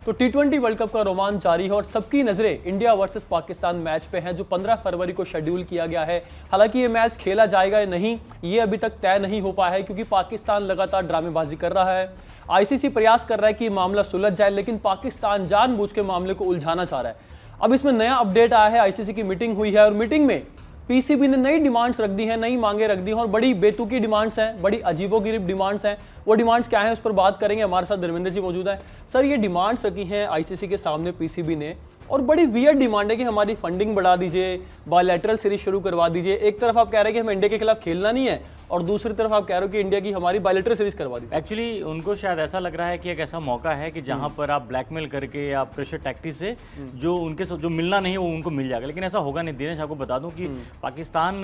तो टी20 world cup का रोमांच जारी है और सबकी नजरें इंडिया वर्सेस पाकिस्तान मैच पे हैं जो 15 फरवरी को शेड्यूल किया गया है। हालांकि ये मैच खेला जाएगा या नहीं ये अभी तक तय नहीं हो पाया है क्योंकि पाकिस्तान लगातार ड्रामेबाजी कर रहा है। आईसीसी प्रयास कर रहा है कि मामला सुलझ जाए, लेकिन पाकिस्तान जानबूझ के मामले को उलझाना चाह रहा है। अब इसमें नया अपडेट आया है, आईसीसी की मीटिंग हुई है और मीटिंग में पीसीबी ने नई डिमांड्स रख दी हैं, नई मांगे रख दी हैं और बड़ी बेतुकी डिमांड्स हैं, बड़ी अजीबोगरीब डिमांड्स हैं। वो डिमांड्स क्या हैं उस पर बात करेंगे। हमारे साथ धर्मेंद्र जी मौजूद हैं। सर, ये डिमांड्स रखी हैं आईसीसी के सामने पीसीबी ने और बड़ी वियर्ड डिमांड है कि हमारी फंडिंग बढ़ा दीजिए, बायलैटरल सीरीज शुरू करवा दीजिए। एक तरफ आप कह रहे हैं कि हमें इंडिया के खिलाफ खेलना नहीं है और दूसरी तरफ आप कह रहे हो कि इंडिया की हमारी बायलैटरल सीरीज करवा दी। एक्चुअली उनको शायद ऐसा लग रहा है कि एक ऐसा मौका है कि जहां पर आप ब्लैकमेल करके या प्रेशर टैक्टिस से जो उनके जो मिलना नहीं है वो उनको मिल जाएगा, लेकिन ऐसा होगा नहीं। दिनेश, आपको बता दूं कि पाकिस्तान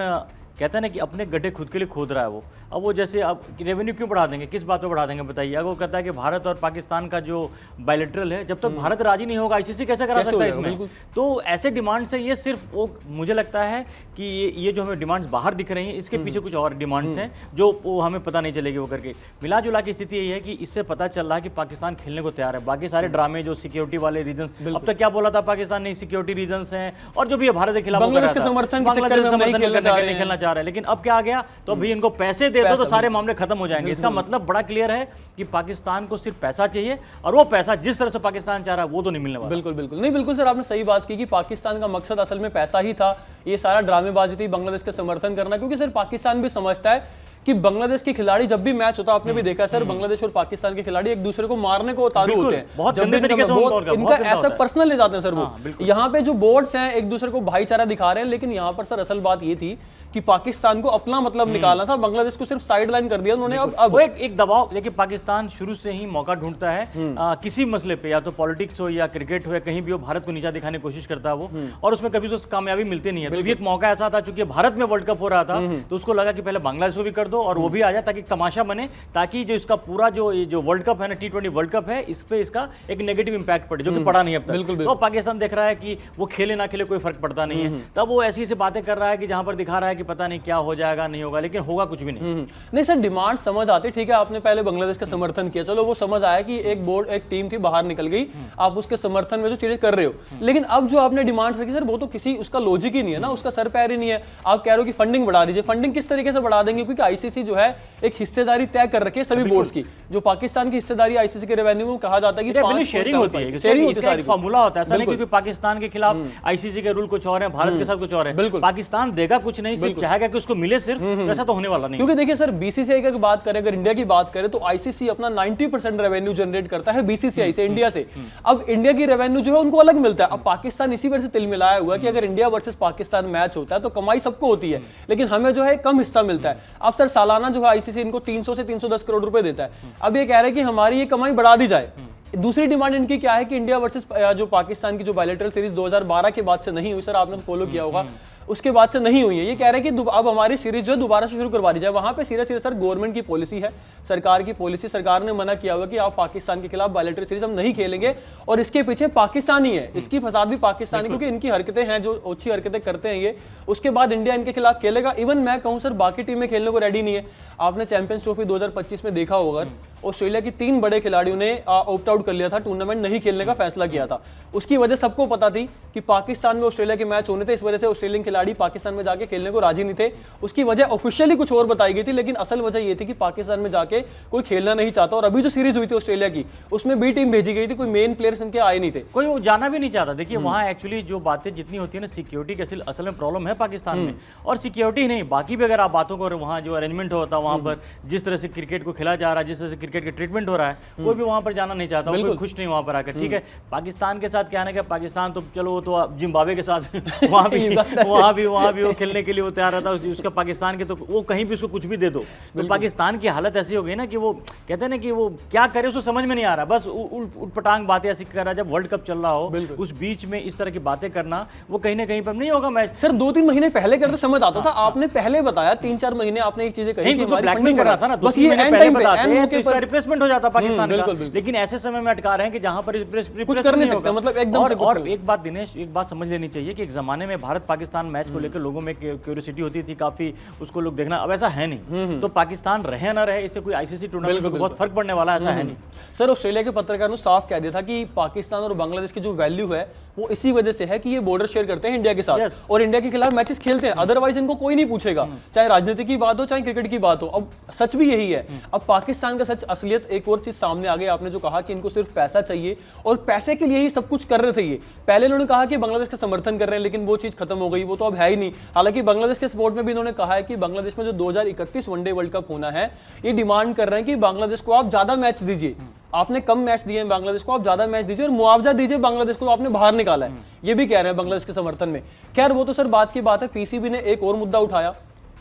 कहता है ना कि अपने गड्ढे खुद के लिए खोद रहा है वो। अब वो जैसे अब रेवेन्यू क्यों बढ़ा देंगे, किस बात पे बढ़ा देंगे बताइए। अगर वो कहता है कि भारत और पाकिस्तान का जो बायलैटरल है, जब तक भारत राजी नहीं होगा आईसीसी कैसे करा सकता है इसमें। तो ऐसे डिमांड्स हैं, ये सिर्फ वो मुझे लगता है कि ये जो हमें डिमांड्स बाहर दिख रही हैं इसके पीछे कुछ और डिमांड्स हैं जो वो हमें पता नहीं चलेगी वो करके। मिला जुला की स्थिति यही है कि इससे पता चल रहा है कि पाकिस्तान खेलने को तैयार है। बाकी सारे ड्रामे जो सिक्योरिटी वाले रीजन, अब तक क्या बोला था पाकिस्तान ने, सिक्योरिटी रीजन है और जो भी है भारत के खिलाफ समर्थन खेलना चाह रहा है। लेकिन अब क्या आ गया, तो अभी इनको पैसे दे दो तो सारे मामले खत्म हो जाएंगे। इसका मतलब बड़ा क्लियर है कि पाकिस्तान को सिर्फ पैसा चाहिए और वो पैसा जिस तरह से पाकिस्तान चाह रहा है वो तो नहीं मिलने वाला। बिल्कुल बिल्कुल नहीं, बिल्कुल सर, आपने सही बात की कि पाकिस्तान का मकसद असल में पैसा ही था। ये सारा ड्रामेबाजी थी बांग्लादेश का समर्थन करना, क्योंकि सर पाकिस्तान भी समझता है कि बांग्लादेश के खिलाड़ी जब भी मैच होता है, आपने भी देखा सर, बांग्लादेश और पाकिस्तान के खिलाड़ी एक दूसरे को मारने को उतारू होते हैं। बहुत गंदे तरीके से इनका ऐसा पर्सनल ले जाते हैं सर वो। यहाँ पे जो बोर्ड्स हैं एक दूसरे को भाईचारा दिखा रहे हैं, लेकिन यहाँ पर सर असल बात ये थी कि पाकिस्तान को अपना मतलब निकालना था, बांग्लादेश को सिर्फ साइडलाइन कर दिया उन्होंने। अब एक दबाव, देखिए पाकिस्तान शुरू से ही मौका ढूंढता है किसी मसले पे, या तो पॉलिटिक्स हो या क्रिकेट हो या कहीं भी हो, भारत को नीचा दिखाने की कोशिश करता है वो, और उसमें कभी उसको कामयाबी मिलती नहीं है। तो भी एक मौका ऐसा था, चूंकि भारत में वर्ल्ड कप हो रहा था तो उसको लगा कि पहले बांग्लादेश को भी कर दो और वो भी आ जाए ताकि एक तमाशा बने, ताकि जो इसका पूरा जो वर्ल्ड कप है ना, टी20 वर्ल्ड कप है, इस पे इसका एक नेगेटिव इंपैक्ट पड़े, जो कि पड़ा नहीं अब तक। तो पाकिस्तान देख रहा है कि वो खेले ना खेले कोई फर्क पड़ता नहीं है, तब वो ऐसी ऐसी बातें कर रहा है कि जहां पर दिखा रहा है कि पता नहीं क्या हो जाएगा, नहीं होगा, लेकिन होगा कुछ भी नहीं। नहीं सर, डिमांड समझ आती, ठीक है, आपने पहले बांग्लादेश का समर्थन किया, चलो वो समझ आया कि एक टीम थी बाहर निकल गई, आप उसके समर्थन में जो चीजें कर रहे हो, लेकिन अब जो आपने डिमांड रखी सर वो तो किसी उसका लॉजिक ही नहीं है ना, उसका सर पैर ही नहीं है। आप कह रहे हो कि फंडिंग बढ़ा दीजिए, फंडिंग किस तरीके से बढ़ा देंगे, क्योंकि आईसीसी जो है एक हिस्सेदारी तय कर रखी है सभी बोर्ड्स की। जो पाकिस्तान की हिस्सेदारी आईसीसी के रेवेन्यू में कहा जाता है कि रेवेन्यू शेयरिंग होती है, इसका एक फार्मूला होता है, ऐसा नहीं क्योंकि पाकिस्तान के खिलाफ आईसीसी के रूल कुछ और है, भारत के साथ कुछ और है। पाकिस्तान देगा कुछ नहीं, सिर्फ चाहेगा कि उसको मिले सिर्फ, ऐसा तो होने वाला नहीं। क्योंकि देखिए सर, बीसीसीआई की बात करें, अगर इंडिया की बात करें तो आईसीसी अपना 90% रेवेन्यू जनरेट करता है बीसीसीआई से, इंडिया से। अब इंडिया की रेवेन्यू जो है उनको अलग मिलता है। अब पाकिस्तान इसी वजह से तिल मिलाया हुआ कि अगर इंडिया वर्सेस पाकिस्तान मैच होता है तो कमाई सबको होती है, लेकिन हमें जो है कम हिस्सा मिलता है। अब सर सालाना जो है आईसीसी इनको 300 से 310 करोड़ रुपए देता है। अब ये कह रहे हैं कि हमारी ये कमाई बढ़ा दी जाए। दूसरी डिमांड इनकी क्या है कि इंडिया वर्सेस जो पाकिस्तान की जो बायलैटरल सीरीज 2012 के बाद से नहीं हुई, सर आपने फॉलो किया होगा, उसके बाद से नहीं हुई है। ये कह रहे हैं कि अब हमारी सीरीज जो है दोबारा से शुरू करवा दी जाए। वहां पे सीधे सीधे सर गवर्नमेंट की पॉलिसी है, सरकार की पॉलिसी, सरकार ने मना किया हुआ कि आप पाकिस्तान के खिलाफ बायलैटरल सीरीज हम नहीं खेलेंगे, और इसके पीछे पाकिस्तानी है, इसकी फसाद भी पाकिस्तानी, क्योंकि इनकी हरकतें हैं जो अच्छी हरकतें करते हैं ये, उसके बाद इंडिया इनके खिलाफ खेलेगा। इवन मैं कहूं सर बाकी टीमें खेलने को रेडी नहीं है। आपने चैंपियंस ट्रॉफी 2025 में देखा होगा, ऑस्ट्रेलिया की 3 बड़े खिलाड़ियों ने ऑप्ट आउट कर लिया था, टूर्नामेंट नहीं खेलने का फैसला किया था। उसकी वजह सबको पता थी कि पाकिस्तान में ऑस्ट्रेलिया के मैच होने थे, इस वजह से ऑस्ट्रेलियन खिलाड़ी पाकिस्तान में जाके खेलने को राजी नहीं थे। उसकी वजह ऑफिशियली कुछ और बताई गई थी, लेकिन असल वजह यह थी कि पाकिस्तान में जाके कोई खेलना नहीं चाहता। और अभी जो सीरीज हुई थी ऑस्ट्रेलिया की, उसमें बी टीम भेजी गई थी, कोई मेन प्लेयर्स इनके आए नहीं थे, कोई वो जाना भी नहीं चाहता। देखिए वहां एक्चुअली जो बातें जितनी होती है ना, सिक्योरिटी की असल में प्रॉब्लम है पाकिस्तान में, और सिक्योरिटी नहीं, बाकी भी अगर आप बातों को, वहां जो अरेंजमेंट होता है, वहां पर जिस तरह से क्रिकेट को खेला जा रहा है, जिस तरह से क्रिकेट का ट्रीटमेंट हो रहा है, कोई भी वहां पर जाना नहीं चाहता, कोई खुश नहीं वहां पर आकर। ठीक है, पाकिस्तान के साथ क्या है कि पाकिस्तान तो चलो वो तो जिम्बाब्वे के साथ वहां भी वो खेलने के लिए वो तैयार रहता है। उसका पाकिस्तान के तो वो कहीं भी उसको कुछ भी दे दो, तो पाकिस्तान की हालत ऐसी हो गई ना कि वो कहते हैं ना कि वो क्या करे उसको समझ में नहीं आ रहा, बस उठपटांग बातें ऐसी कर रहा है। जब वर्ल्ड कप चल रहा हो उस बीच में इस तरह की बातें करना, वो कहीं ना कहीं पर नहीं होगा मैच। सर 2-3 महीने पहले करते समझ आता था, आपने पहले बताया 3-4 महीने आपने एक चीजें कही, ब्लैकमेल कर रहा था ना, बस ये एंड टाइम पे रिप्लेसमेंट हो जाता पाकिस्तान का, बिल्कुल, बिल्कुल। लेकिन ऐसे समय में अटका रहे हैं कि जहां पर कुछ कर नहीं सकते, मतलब एकदम से कुछ और नहीं। एक बात दिनेश, एक बात समझ लेनी चाहिए कि एक जमाने में भारत पाकिस्तान मैच को लेकर लोगों में क्यूरियोसिटी होती थी काफी, उसको लोग देखना, अब ऐसा है नहीं। तो पाकिस्तान रहे ना रहे, इससे कोई आईसीसी टूर्नामेंट में बहुत फर्क पड़ने वाला ऐसा है नहीं। सर ऑस्ट्रेलिया के पत्रकार ने साफ कह दिया था कि पाकिस्तान और बांग्लादेश की जो वैल्यू है वो इसी वजह से है कि ये बॉर्डर शेयर करते हैं इंडिया के साथ और इंडिया के खिलाफ मैचेस खेलते हैं, अदरवाइज इनको कोई नहीं पूछेगा, चाहे राजनीति की बात हो चाहे क्रिकेट की बात हो। अब सच भी यही है। अब पाकिस्तान का सच असलियत एक और चीज सामने आ गई, आपने जो कहा कि इनको सिर्फ पैसा चाहिए और पैसे के लिए ही सब कुछ कर रहे थे। ये पहले इन्होंने कहा कि बांग्लादेश का समर्थन कर रहे हैं, लेकिन वो चीज खत्म हो गई, वो तो अब है ही नहीं। हालांकि बांग्लादेश के सपोर्ट में भी इन्होंने कहा है कि बांग्लादेश में जो 2031 वनडे वर्ल्ड कप होना है, ये डिमांड कर रहे हैं कि बांग्लादेश को आप ज्यादा मैच दीजिए, आपने कम मैच दिए हैं बांग्लादेश को, आप ज्यादा मैच दीजिए और मुआवजा दीजिए बांग्लादेश को, तो आपने बाहर निकाला है, ये भी कह रहे हैं बांग्लादेश के समर्थन में। खैर वो तो सर बात की बात है। पीसीबी ने एक और मुद्दा उठाया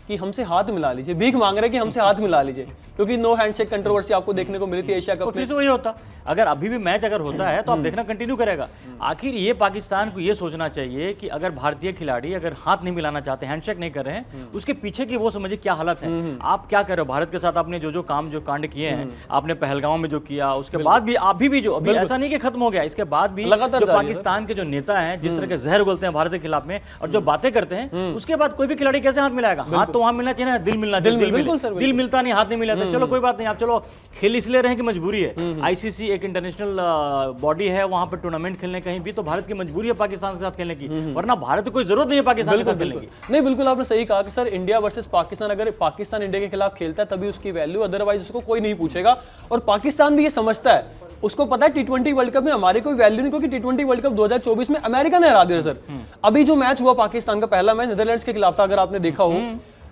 कि हमसे हाथ मिला लीजिए, भीख मांग रहे हैं कि हमसे हाथ मिला लीजिए, क्योंकि नो हैंडशेक कंट्रोवर्सी आपको देखने को मिली थी एशिया कप में। फिर से वही होता, अगर अभी भी मैच अगर होता है तो आप देखना कंटिन्यू करेगा। आखिर ये पाकिस्तान को ये सोचना चाहिए कि अगर भारतीय खिलाड़ी अगर हाथ नहीं मिलाना चाहते, हैंडशेक नहीं कर रहे हैं, उसके पीछे की वो समझिए क्या हालत है। आप क्या कर रहे हो भारत के साथ, आपने जो काम जो कांड किए हैं, आपने पहलगांव में जो किया, उसके बाद भी अभी भी जो अभी ऐसा नहीं कि खत्म हो गया, इसके बाद भी जो पाकिस्तान के जो नेता हैं जिस तरह के जहर उगलते हैं भारत के खिलाफ में और जो बातें करते हैं, उसके बाद कोई भी खिलाड़ी कैसे हाथ मिलाएगा? हाथ तो वहां मिलना चाहिए ना, दिल मिलना चाहिए, दिल मिलता नहीं, हाथ नहीं मिलाता। चलो कोई बात नहीं, आप चलो खेल इसलिए रहे कि मजबूरी है। आईसीसी एक इंटरनेशनल बॉडी है, वहां पर टूर्नामेंट खेलने कहीं भी, तो भारत की मजबूरी है पाकिस्तान के साथ खेलने की, वरना भारत को कोई जरूरत नहीं है पाकिस्तान के साथ खेलने की। नहीं बिल्कुल आपने सही कहा कि सर इंडिया वर्सेस पाकिस्तान, अगर पाकिस्तान इंडिया के खिलाफ खेलता है तभी उसकी वैल्यू, अदरवाइज उसको कोई नहीं पूछेगा। और पाकिस्तान भी ये समझता है, उसको पता है टी20 वर्ल्ड कप में हमारी कोई वैल्यू नहीं, क्योंकि टी20 वर्ल्ड कप 2024 में अमेरिका ने हरा दिया। सर अभी जो मैच हुआ पाकिस्तान का पहला मैच नीदरलैंड्स के खिलाफ था, अगर आपने देखा हो,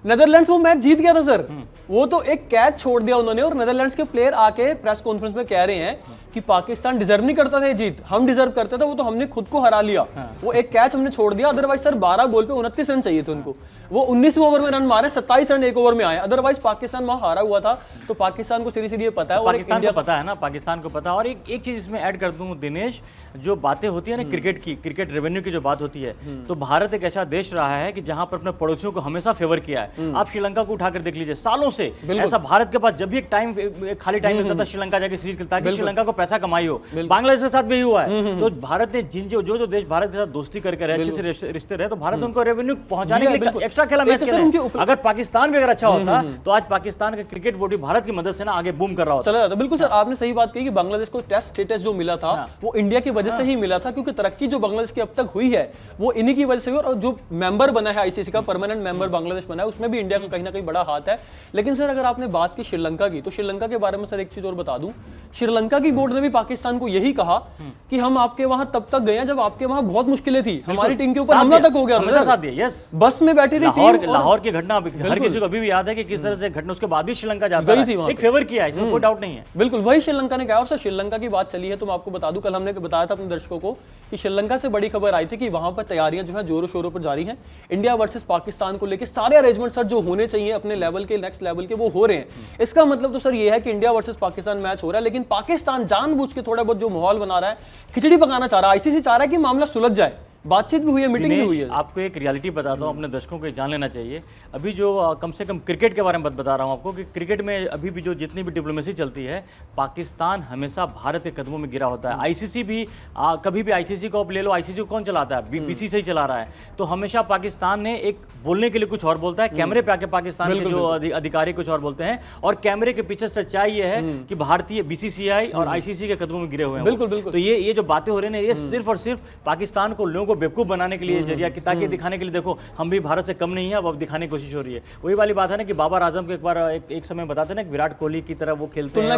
नीदरलैंड्स वो मैच जीत गया था सर। वो तो एक कैच छोड़ दिया उन्होंने और नीदरलैंड्स के प्लेयर आके प्रेस कॉन्फ्रेंस में कह रहे हैं कि पाकिस्तान डिजर्व नहीं करता था ये जीत, हम डिजर्व करते थे, वो तो हमने खुद को हरा लिया। वो एक कैच हमने छोड़ दिया, अदरवाइज सर 12 बॉल पे 29 रन चाहिए थे उनको, वो 19वें ओवर में रन मारे, 27 रन एक ओवर में आए, अदरवाइज पाकिस्तान वहां हारा हुआ था। तो पाकिस्तान को सीधी ये पता है, पाकिस्तान को पता है ना, पाकिस्तान को पता है। और एक चीज इसमें ऐड कर दूं दिनेश, जो बातें होती है ना क्रिकेट की, क्रिकेट रेवेन्यू की जो बात होती है, तो भारत एक ऐसा देश रहा है कि जहां पर अपने पड़ोसियों को हमेशा फेवर किया है। आप श्रीलंका को उठाकर देख लीजिए, सालों से ऐसा भारत के पास जब भी एक खाली टाइम मिलता था, श्रीलंका जाके सीरीज खेलता है कि श्रीलंका को पैसा कमाई हो। बांग्लादेश के साथ भी हुआ है। तो भारत ने जो देश भारत के साथ दोस्ती करके रहे, अच्छे से रिश्ते रहे, तो भारत उनको रेवेन्यू पहुंचाने के लिए एक्स्ट्रा खेला मैच खेला। अगर पाकिस्तान भी अगर अच्छा होता तो आज पाकिस्तान का क्रिकेट बोर्ड भारत की मदद से ना आगे बूम कर रहा होता, चला जाता। बिल्कुल सर आपने सही बात कही कि बांग्लादेश को टेस्ट स्टेटस जो मिला था वो इंडिया की वजह से ही मिला था, क्योंकि तरक्की जो बांग्लादेश की अब तक हुई है वो इन्हीं की वजह से हुई। और जो मेंबर बना है आईसीसी का, परमानेंट मेंबर बांग्लादेश बना है, उसमें भी इंडिया का कहीं ना कहीं बड़ा हाथ है। लेकिन सर अगर आपने बात की श्रीलंका की, तो श्रीलंका के बारे में सर एक चीज और बता दूं, श्रीलंका की बोर्ड ने भी पाकिस्तान को यही कहा कि हम आपके वहां तब तक गए जब आपके वहां बहुत मुश्किलें थी, हमारी टीम के ऊपर हमला तक हो गया, साथ दिया। यस, बस में बैठी थी टीम, लाहौर की घटना हर किसी को अभी भी याद है कि किस तरह से घटना, उसके बाद भी श्रीलंका जाता है, एक फेवर किया है, इसमें कोई डाउट नहीं है। बिल्कुल वही श्रीलंका ने कहा। और सर श्रीलंका की बात चली है तो मैं आपको बता दूं, कल हमने बताया था अपने दर्शकों को कि श्रीलंका से बड़ी खबर आई थी कि वहां पर तैयारियां जो है जोरों शोरों पर जारी हैं। इंडिया वर्सेस पाकिस्तान को लेकर सारे अरेंजमेंट सर जो होने चाहिए अपने लेवल के, नेक्स्ट लेवल के, वो हो रहे हैं। इसका मतलब तो सर ये है कि इंडिया वर्सेस पाकिस्तान मैच हो रहा है, लेकिन पाकिस्तान जानबूझ के थोड़ा बहुत जो माहौल बना रहा है, खिचड़ी पकाना चाह रहा है। आईसीसी चाह रहा है कि मामला सुलझ जाए, बातचीत भी हुई है, मीटिंग भी हुई है। आपको एक रियलिटी बताता हूं, अपने दर्शकों को जान लेना चाहिए। अभी जो कम से कम क्रिकेट के बारे में बता रहा हूं आपको कि क्रिकेट में अभी भी जो जितनी भी डिप्लोमेसी चलती है, पाकिस्तान हमेशा भारत के कदमों में गिरा होता है। आईसीसी भी कभी भी आईसीसी को आप ले लो, आईसीसी को कौन चलाता है? बीसीसी ही चला रहा है। तो हमेशा पाकिस्तान ने एक बोलने के लिए कुछ और बोलता है, कैमरे पे आके पाकिस्तान के जो अधिकारी कुछ और बोलते हैं, और कैमरे के पीछे सच्चाई ये है कि भारतीय बीसीसीआई और आईसीसी के कदमों में गिरे हुए हैं। बिल्कुल बिल्कुल। तो ये जो बातें हो रही है, ये सिर्फ और सिर्फ पाकिस्तान को, लोगों को बेवकूफ बनाने के लिए जरिया, कि ताकि दिखाने के लिए देखो हम भी भारत से कम नहीं है, अब दिखाने की कोशिश हो रही है। वही वाली बात है ना कि बाबर आजम को एक बार एक समय बताते ना, विराट कोहली की तरह वो खेलते हैं,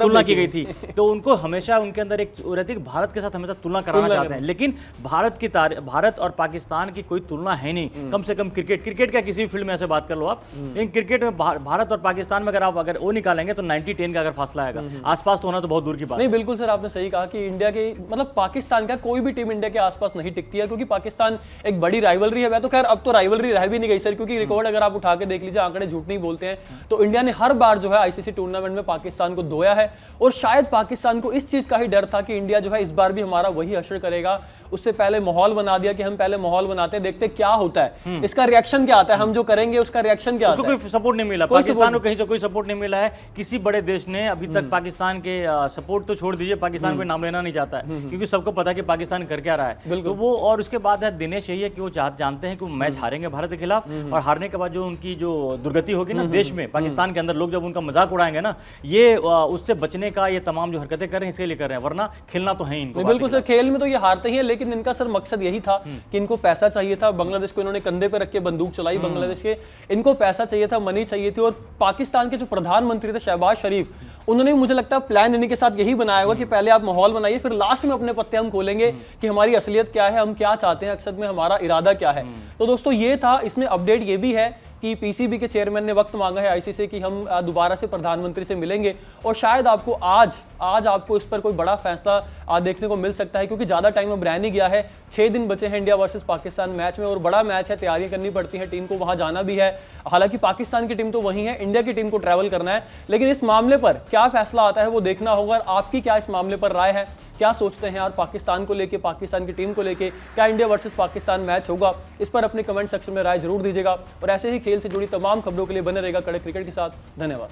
तुलना की गई थी। तो उनको हमेशा उनके अंदर एक रहती है कि भारत के साथ हमेशा तुलना कराना चाहते हैं, लेकिन भारत और पाकिस्तान की कोई तुलना है नहीं। कम से कम क्रिकेट का किसी फील्ड में ऐसे बात कर लो आप, लेकिन क्रिकेट में भारत और पाकिस्तान में अगर वो निकालेंगे तो 90-10 का अगर फासला आएगा, आसपास तो होना तो बहुत दूर की बात नहीं। बिल्कुल सर आपने सही कहा कि इंडिया के, मतलब पाकिस्तान का कोई भी टीम इंडिया के आसपास नहीं टिकती है, क्योंकि पाकिस्तान एक बड़ी राइवलरी है। तो खैर अब तो राइवलरी रह भी नहीं गई सर, क्योंकि रिकॉर्ड अगर आप उठा के देख लीजिए, आंकड़े झूठ नहीं बोलते हैं, तो इंडिया ने हर बार जो है आईसीसी टूर्नामेंट में पाकिस्तान को धोया है। और शायद पाकिस्तान को इस चीज का ही डर था कि इंडिया जो है इस बार भी हमारा वही हश्र करेगा, उससे पहले माहौल बना दिया कि हम पहले माहौल बनाते हैं, देखते क्या होता है, इसका रिएक्शन क्या आता है, हम जो करेंगे उसका रिएक्शन क्या आता है। कोई सपोर्ट नहीं मिला, पाकिस्तान को कहीं से कोई सपोर्ट नहीं मिला है। किसी बड़े देश ने अभी तक पाकिस्तान के सपोर्ट तो छोड़ दीजिए, पाकिस्तान कोई नाम लेना नहीं चाहता है, क्योंकि सबको पता है कि पाकिस्तान कर क्या रहा है। तो वो, और उसके बाद है दिनेश यही है कि वो जानते हैं कि वो मैच हारेंगे भारत के खिलाफ, और हारने के बाद जो उनकी जो दुर्गति होगी ना देश में, पाकिस्तान के अंदर लोग जब उनका मजाक उड़ाएंगे ना, ये उससे बचने का ये तमाम जो हरकतें कर रहे हैं इसके लिए कर रहे हैं, वरना खेलना तो है इनको। बिल्कुल सर, खेल में तो ये हारते ही है, लेकिन इनका सर मकसद यही था कि इनको पैसा चाहिए था। बांग्लादेश को इन्होंने कंधे पे रख के बंदूक चलाई, बांग्लादेश के, इनको पैसा चाहिए था, मनी चाहिए थी। और पाकिस्तान के जो प्रधानमंत्री थे शहबाज शरीफ, उन्होंने मुझे लगता है प्लान इन्हीं के साथ यही बनाया हुआ कि पहले आप माहौल बनाइए, फिर लास्ट में अपने पत्ते हम खोलेंगे कि हमारी असलियत क्या है, हम क्या चाहते हैं, अक्सर में हमारा इरादा क्या है। तो दोस्तों ये था, इसमें अपडेट ये भी है कि पीसीबी के चेयरमैन ने वक्त मांगा है आईसीसी कि हम दोबारा से प्रधानमंत्री से मिलेंगे, और शायद आपको आज आपको इस पर कोई बड़ा फैसला देखने को मिल सकता है, क्योंकि ज्यादा टाइम अब रह नहीं गया है। 6 दिन बचे हैं इंडिया वर्सेस पाकिस्तान मैच में, और बड़ा मैच है, तैयारियां करनी पड़ती है, टीम को वहां जाना भी है। हालांकि पाकिस्तान की टीम तो वहीं है, इंडिया की टीम को ट्रैवल करना है, लेकिन इस मामले पर क्या फैसला आता है वो देखना होगा। आपकी क्या इस मामले पर राय है, क्या सोचते हैं यार पाकिस्तान को लेके, पाकिस्तान की टीम को लेके, क्या इंडिया वर्सेस पाकिस्तान मैच होगा? इस पर अपने कमेंट सेक्शन में राय जरूर दीजिएगा, और ऐसे ही खेल से जुड़ी तमाम खबरों के लिए बने रहेगा कड़क क्रिकेट के साथ। धन्यवाद,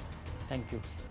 थैंक यू।